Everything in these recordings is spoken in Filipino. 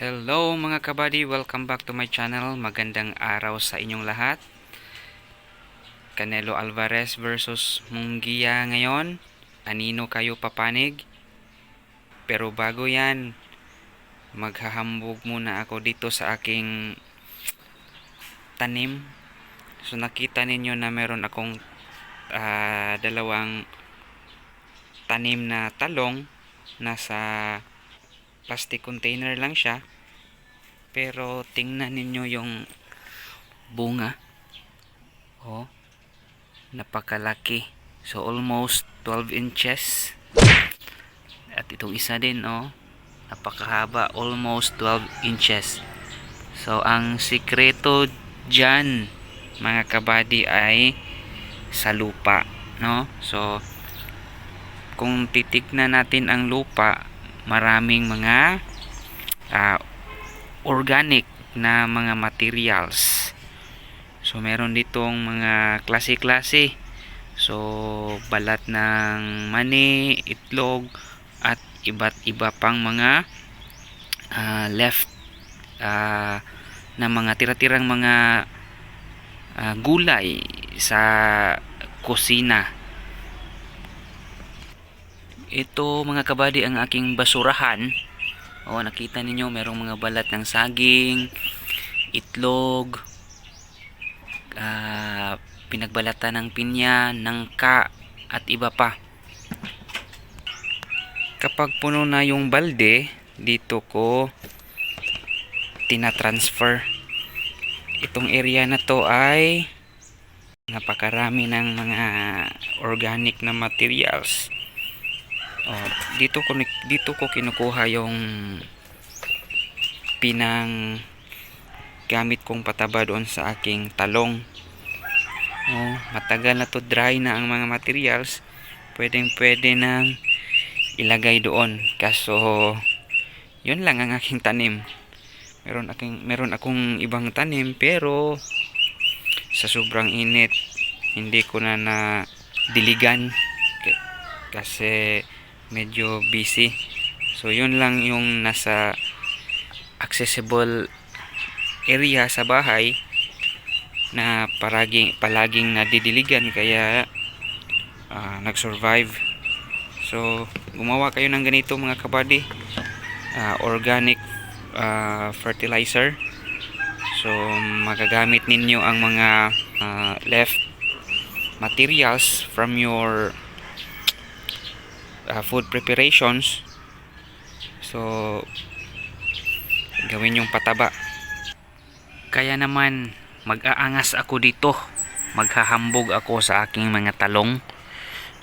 Hello mga kabady, welcome back to my channel. Magandang araw sa inyong lahat. Canelo Alvarez versus Munguia ngayon. Anino kayo papanig? Pero bago yan, maghahambog muna ako dito sa aking tanim. So nakita ninyo na meron akong dalawang tanim na talong. Nasa plastic container lang siya. Pero tingnan ninyo yung bunga. Oh, napakalaki. So almost 12 inches. At itong isa din, oh, napakahaba, almost 12 inches. So ang sikreto dyan, mga kabady, ay sa lupa, no? So kung titignan natin ang lupa, maraming mga organic na mga materials. So meron ditong mga klase-klase. So balat ng mani, itlog, at iba't iba pang mga left na mga tira-tirang mga gulay sa kusina. Ito mga kabady ang aking basurahan. Nakita ninyo merong mga balat ng saging, itlog, pinagbalatan ng pinya, nangka, at iba pa. Kapag puno na yung balde, dito ko tinatransfer. Itong area na to ay napakarami ng mga organic na materials. Dito ko kinukuha yung pinang gamit kong pataba doon sa aking talong. Matagal na to dry na ang mga materials. Pwede nang ilagay doon. Kaso yun lang ang aking tanim. Meron akong ibang tanim, pero sa sobrang init hindi ko na diligan kasi medyo busy. So yun lang yung nasa accessible area sa bahay na palaging nadidiligan, kaya nag-survive. So gumawa kayo ng ganito mga kabady, organic fertilizer. So magagamit ninyo ang mga left materials from your food preparations. So gawin yung pataba. Kaya naman mag-aangas ako dito, maghahambog ako sa aking mga talong.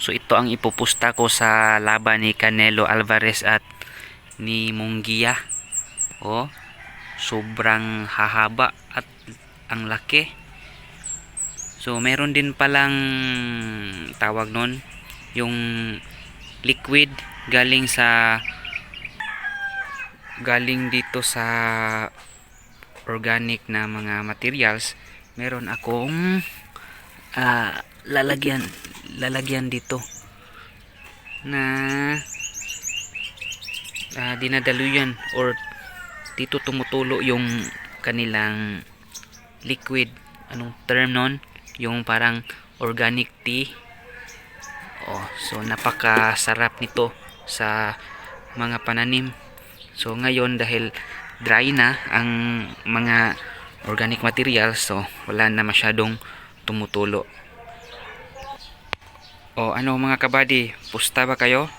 So ito ang ipupusta ko sa laban ni Canelo Alvarez at ni Munguia. Sobrang hahaba at ang laki. So meron din palang tawag nun, yung liquid galing dito sa organic na mga materials. Meron akong lalagyan dito na dinadaluyan, or dito tumutulo yung kanilang liquid. Anong term nun? Yung parang organic tea. So napakasarap nito sa mga pananim. So ngayon, dahil dry na ang mga organic materials, so wala na masyadong tumutulo. Ano mga kabady, pusta ba kayo?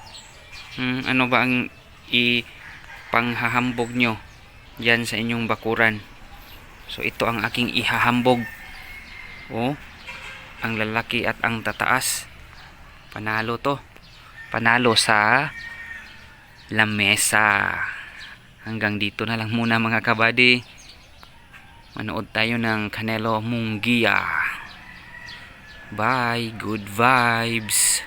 Ano ba ang ipanghahambog nyo dyan sa inyong bakuran? So ito ang aking ihahambog. Ang lalaki at ang tataas. Panalo to. Panalo sa lamesa. Hanggang dito na lang muna mga kabady. Manood tayo ng Canelo Munguia. Bye. Good vibes.